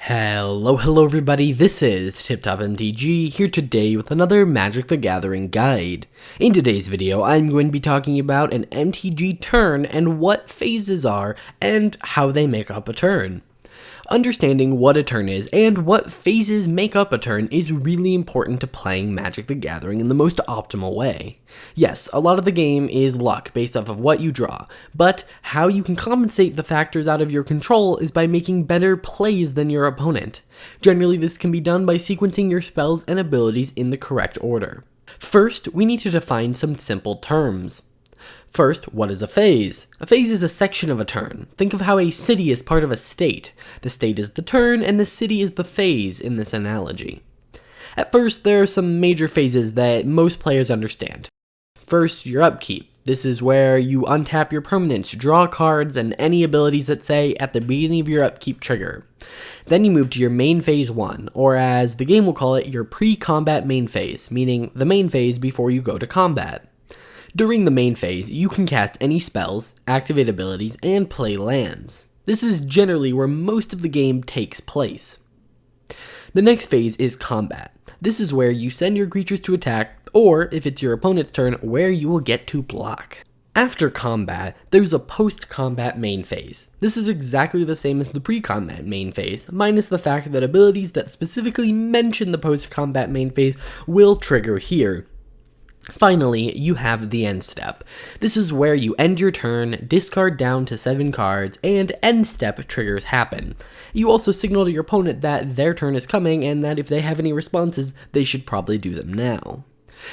Hello everybody, this is MTG here today with another Magic the Gathering guide. In today's video, I'm going to be talking about an MTG turn and what phases are and how they make up a turn. Understanding what a turn is and what phases make up a turn is really important to playing Magic the Gathering in the most optimal way. Yes, a lot of the game is luck based off of what you draw, but how you can compensate the factors out of your control is by making better plays than your opponent. Generally, this can be done by sequencing your spells and abilities in the correct order. First, we need to define some simple terms. First, what is a phase? A phase is a section of a turn. Think of how a city is part of a state. The state is the turn, and the city is the phase in this analogy. At first, there are some major phases that most players understand. First, your upkeep. This is where you untap your permanents, draw cards, and any abilities that say at the beginning of your upkeep trigger. Then you move to your main phase 1, or as the game will call it, your Precombat Main phase, meaning the main phase before you go to combat. During the main phase, you can cast any spells, activate abilities, and play lands. This is generally where most of the game takes place. The next phase is combat. This is where you send your creatures to attack, or if it's your opponent's turn, where you will get to block. After combat, there's a post-combat main phase. This is exactly the same as the pre-combat main phase, minus the fact that abilities that specifically mention the post-combat main phase will trigger here. Finally, you have the Nstep. This is where you end your turn, discard down to 7 cards, and Nstep triggers happen. You also signal to your opponent that their turn is coming and that if they have any responses, they should probably do them now.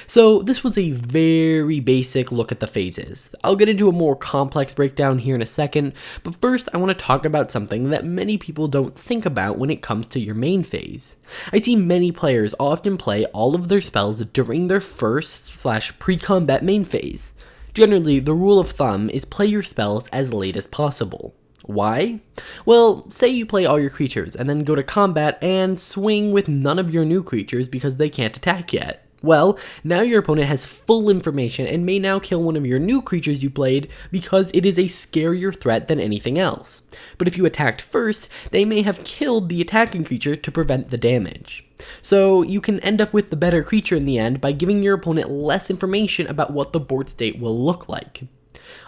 So this was a very basic look at the phases. I'll get into a more complex breakdown here in a second, but first I want to talk about something that many people don't think about when it comes to your main phase. I see many players often play all of their spells during their first/pre-combat main phase. Generally, the rule of thumb is play your spells as late as possible. Why? Well, say you play all your creatures and then go to combat and swing with none of your new creatures because they can't attack yet. Well, now your opponent has full information and may now kill one of your new creatures you played because it is a scarier threat than anything else. But if you attacked first, they may have killed the attacking creature to prevent the damage. So you can end up with the better creature in the end by giving your opponent less information about what the board state will look like.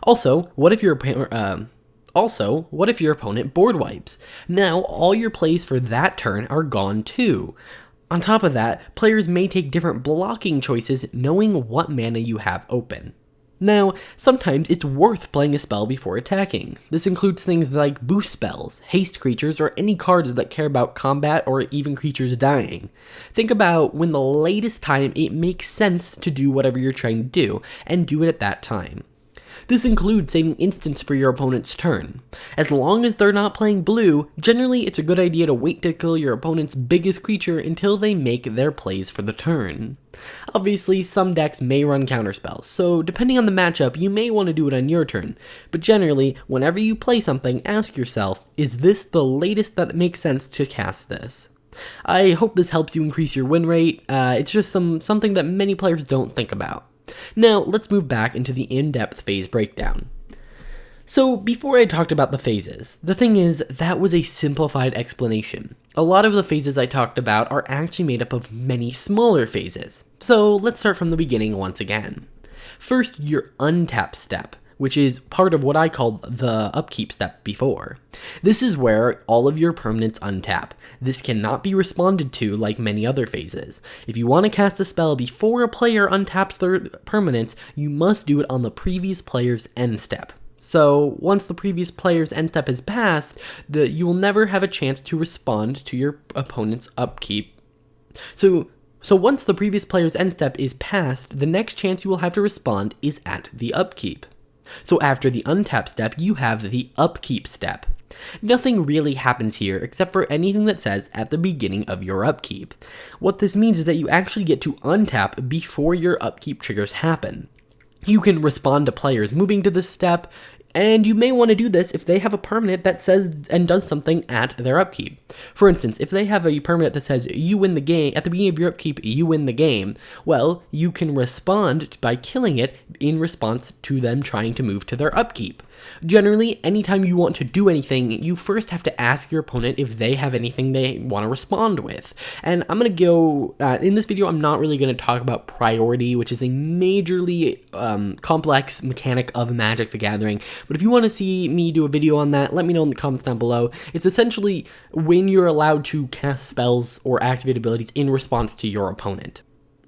Also, what if your opponent board wipes? Now, all your plays for that turn are gone too. On top of that, players may take different blocking choices knowing what mana you have open. Now, sometimes it's worth playing a spell before attacking. This includes things like boost spells, haste creatures, or any cards that care about combat or even creatures dying. Think about when the latest time it makes sense to do whatever you're trying to do, and do it at that time. This includes saving instants for your opponent's turn. As long as they're not playing blue, generally it's a good idea to wait to kill your opponent's biggest creature until they make their plays for the turn. Obviously, some decks may run counterspells, so depending on the matchup, you may want to do it on your turn. But generally, whenever you play something, ask yourself, is this the latest that makes sense to cast this? I hope this helps you increase your win rate. It's just something that many players don't think about. Now, let's move back into the in-depth phase breakdown. So, before I talked about the phases, the thing is, that was a simplified explanation. A lot of the phases I talked about are actually made up of many smaller phases. So, let's start from the beginning once again. First, your untap step, which is part of what I called the upkeep step before. This is where all of your permanents untap. This cannot be responded to like many other phases. If you want to cast a spell before a player untaps their permanents, you must do it on the previous player's end step. So once the previous player's end step is passed, you will never have a chance to respond to your opponent's upkeep. So once the previous player's end step is passed, the next chance you will have to respond is at the upkeep. So after the untap step, you have the upkeep step. Nothing really happens here except for anything that says at the beginning of your upkeep. What this means is that you actually get to untap before your upkeep triggers happen. You can respond to players moving to this step, and you may want to do this if they have a permanent that says and does something at their upkeep. For instance, if they have a permanent that says you win the game, at the beginning of your upkeep, you win the game, well, you can respond by killing it in response to them trying to move to their upkeep. Generally, anytime you want to do anything, you first have to ask your opponent if they have anything they want to respond with. And I'm going to go, in this video, I'm not really going to talk about priority, which is a majorly complex mechanic of Magic the Gathering. But if you want to see me do a video on that, let me know in the comments down below. It's essentially when you're allowed to cast spells or activate abilities in response to your opponent.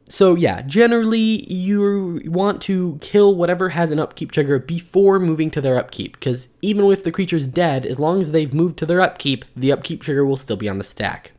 So yeah, generally you want to kill whatever has an upkeep trigger before moving to their upkeep, because even if the creature's dead, as long as they've moved to their upkeep, the upkeep trigger will still be on the stack.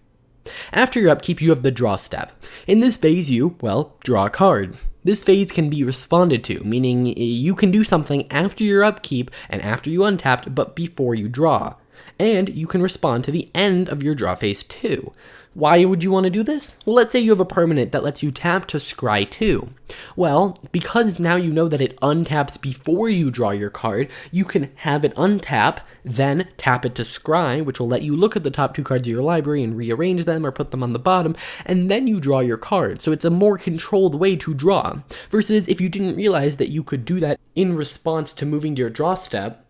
After your upkeep, you have the draw step. In this phase, you, well, draw a card. This phase can be responded to, meaning you can do something after your upkeep and after you untapped, but before you draw. And you can respond to the end of your draw phase too. Why would you want to do this? Well, let's say you have a permanent that lets you tap to scry 2. Well, because now you know that it untaps before you draw your card, you can have it untap, then tap it to scry, which will let you look at the top 2 cards of your library and rearrange them or put them on the bottom, and then you draw your card. So it's a more controlled way to draw, versus if you didn't realize that you could do that in response to moving to your draw step,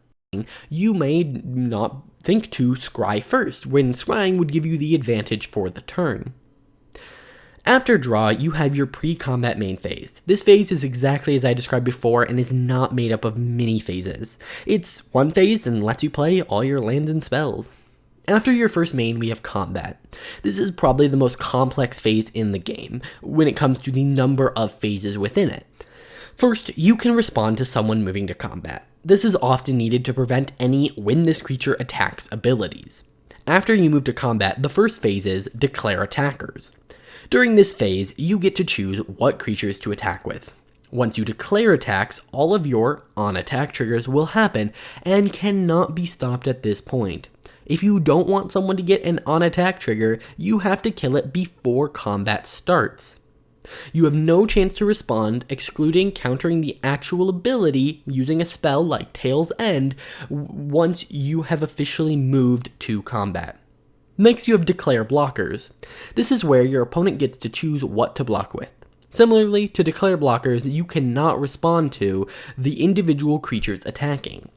you may not think to scry first, when scrying would give you the advantage for the turn. After draw, you have your Precombat Main phase. This phase is exactly as I described before and is not made up of mini phases. It's one phase and lets you play all your lands and spells. After your first main, we have combat. This is probably the most complex phase in the game when it comes to the number of phases within it. First, you can respond to someone moving to combat. This is often needed to prevent any when this creature attacks abilities. After you move to combat, the first phase is declare attackers. During this phase, you get to choose what creatures to attack with. Once you declare attacks, all of your on-attack triggers will happen and cannot be stopped at this point. If you don't want someone to get an on-attack trigger, you have to kill it before combat starts. You have no chance to respond, excluding countering the actual ability using a spell like Tail's End once you have officially moved to combat. Next, you have declare blockers. This is where your opponent gets to choose what to block with. Similarly to declare blockers, you cannot respond to the individual creatures attacking.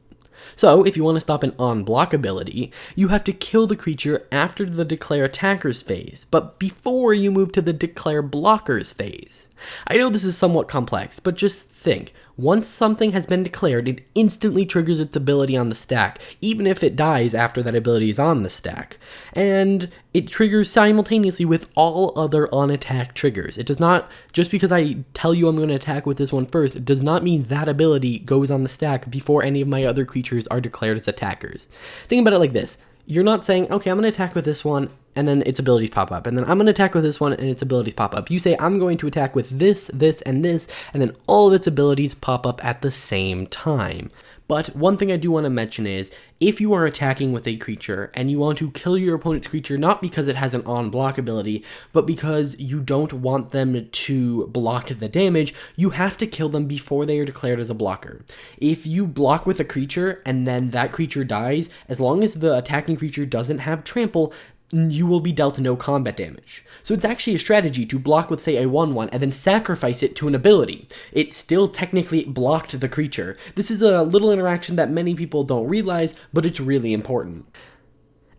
So, if you want to stop an on-block ability, you have to kill the creature after the declare attackers phase, but before you move to the declare blockers phase. I know this is somewhat complex, but just think. Once something has been declared, it instantly triggers its ability on the stack, even if it dies after that ability is on the stack. And it triggers simultaneously with all other on-attack triggers. It does not, just because I tell you I'm going to attack with this one first, it does not mean that ability goes on the stack before any of my other creatures are declared as attackers. Think about it like this. You're not saying, okay, I'm going to attack with this one, and then its abilities pop up, and then I'm going to attack with this one, and its abilities pop up. You say, I'm going to attack with this, this, and this, and then all of its abilities pop up at the same time. But one thing I do want to mention is, if you are attacking with a creature, and you want to kill your opponent's creature not because it has an on-block ability, but because you don't want them to block the damage, you have to kill them before they are declared as a blocker. If you block with a creature, and then that creature dies, as long as the attacking creature doesn't have trample, you will be dealt no combat damage. So it's actually a strategy to block with, say, a 1/1 and then sacrifice it to an ability. It still technically blocked the creature. This is a little interaction that many people don't realize, but it's really important.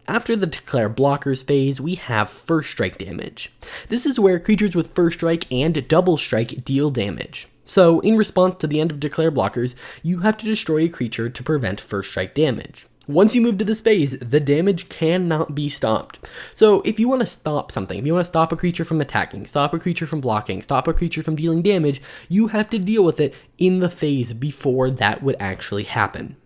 After the declare blockers phase, we have first strike damage. This is where creatures with first strike and double strike deal damage. So, in response to the end of declare blockers, you have to destroy a creature to prevent first strike damage. Once you move to this phase, the damage cannot be stopped. So if you want to stop something, if you want to stop a creature from attacking, stop a creature from blocking, stop a creature from dealing damage, you have to deal with it in the phase before that would actually happen.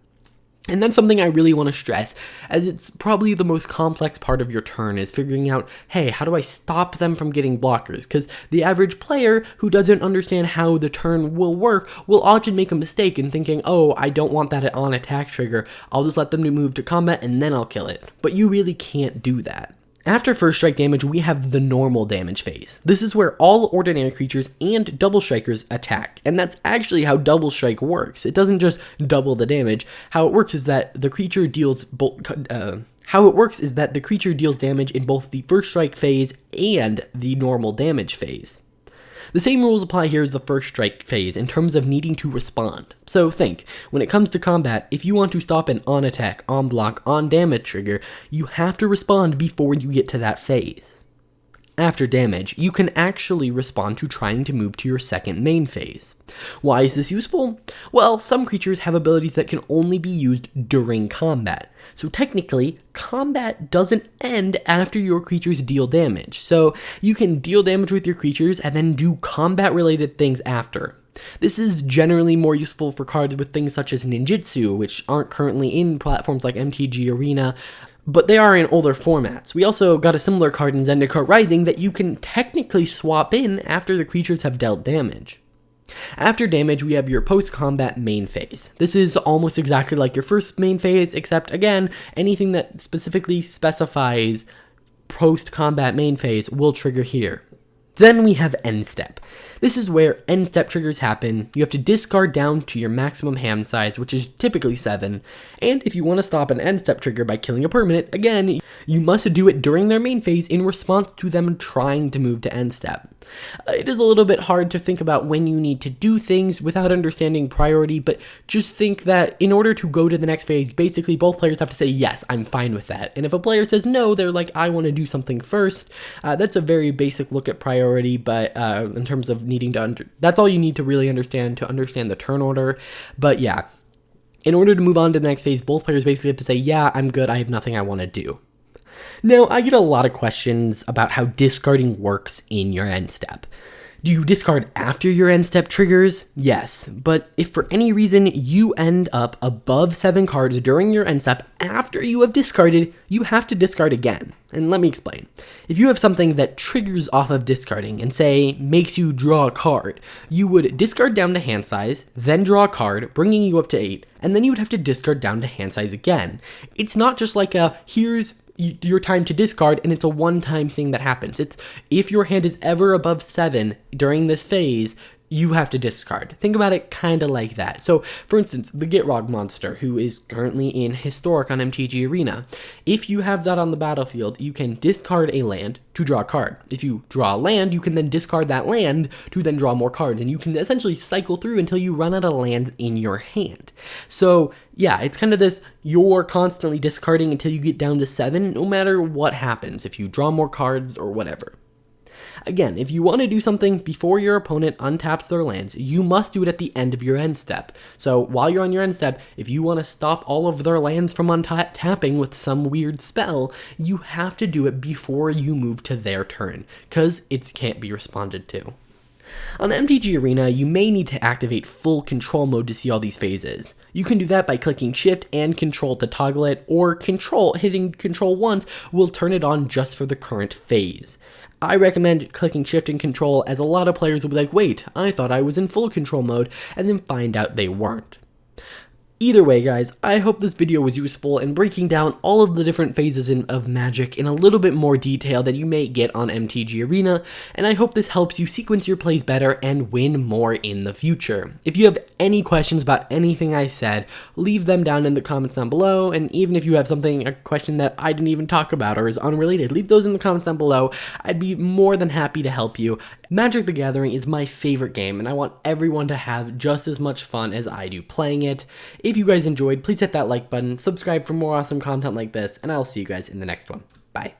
And that's something I really want to stress, as it's probably the most complex part of your turn is figuring out, hey, how do I stop them from getting blockers? Because the average player who doesn't understand how the turn will work will often make a mistake in thinking, oh, I don't want that on attack trigger, I'll just let them move to combat and then I'll kill it. But you really can't do that. After first strike damage, we have the normal damage phase. This is where all ordinary creatures and double strikers attack, and that's actually how double strike works. It doesn't just double the damage. How it works is that the creature deals damage in both the first strike phase and the normal damage phase. The same rules apply here as the first strike phase in terms of needing to respond. So think, when it comes to combat, if you want to stop an on attack, on block, on damage trigger, you have to respond before you get to that phase. After damage, you can actually respond to trying to move to your second main phase. Why is this useful? Well, some creatures have abilities that can only be used during combat. So technically, combat doesn't end after your creatures deal damage. So you can deal damage with your creatures and then do combat-related things after. This is generally more useful for cards with things such as ninjutsu, which aren't currently in platforms like MTG Arena, but they are in older formats. We also got a similar card in Zendikar Rising that you can technically swap in after the creatures have dealt damage. After damage, we have your PostCombat Main phase. This is almost exactly like your first main phase, except again, anything that specifically specifies PostCombat Main phase will trigger here. Then we have Nstep. This is where Nstep triggers happen. You have to discard down to your maximum hand size, which is typically 7, and if you want to stop an Nstep trigger by killing a permanent, again, you must do it during their main phase in response to them trying to move to Nstep. It is a little bit hard to think about when you need to do things without understanding priority, but just think that in order to go to the next phase, basically both players have to say, yes, I'm fine with that. And if a player says no, they're like, I want to do something first. That's a very basic look at priority, but in terms of needing to, that's all you need to really understand to understand the turn order. But yeah, in order to move on to the next phase, both players basically have to say, yeah, I'm good, I have nothing I want to do. Now, I get a lot of questions about how discarding works in your end step. Do you discard after your end step triggers? Yes, but if for any reason you end up above 7 cards during your end step after you have discarded, you have to discard again. And let me explain. If you have something that triggers off of discarding and say makes you draw a card, you would discard down to hand size, then draw a card, bringing you up to 8, and then you would have to discard down to hand size again. It's not just like a here's your time to discard and it's a one-time thing that happens. It's if your hand is ever above 7 during this phase, you have to discard. Think about it kind of like that. So, for instance, the Gitrog monster, who is currently in Historic on MTG Arena, if you have that on the battlefield, you can discard a land to draw a card. If you draw a land, you can then discard that land to then draw more cards, and you can essentially cycle through until you run out of lands in your hand. So, yeah, it's kind of this, you're constantly discarding until you get down to 7, no matter what happens, if you draw more cards or whatever. Again, if you want to do something before your opponent untaps their lands, you must do it at the end of your end step. So while you're on your end step, if you want to stop all of their lands from untapping with some weird spell, you have to do it before you move to their turn, because it can't be responded to. On MTG Arena, you may need to activate full control mode to see all these phases. You can do that by clicking shift and control to toggle it, or hitting control once will turn it on just for the current phase. I recommend clicking shift and control, as a lot of players will be like, wait, I thought I was in full control mode, and then find out they weren't. Either way, guys, I hope this video was useful in breaking down all of the different phases of Magic in a little bit more detail than you may get on MTG Arena, and I hope this helps you sequence your plays better and win more in the future. If you have any questions about anything I said, leave them down in the comments down below, and even if you have a question that I didn't even talk about or is unrelated, leave those in the comments down below. I'd be more than happy to help you. Magic the Gathering is my favorite game, and I want everyone to have just as much fun as I do playing it. If you guys enjoyed, please hit that like button, subscribe for more awesome content like this, and I'll see you guys in the next one. Bye.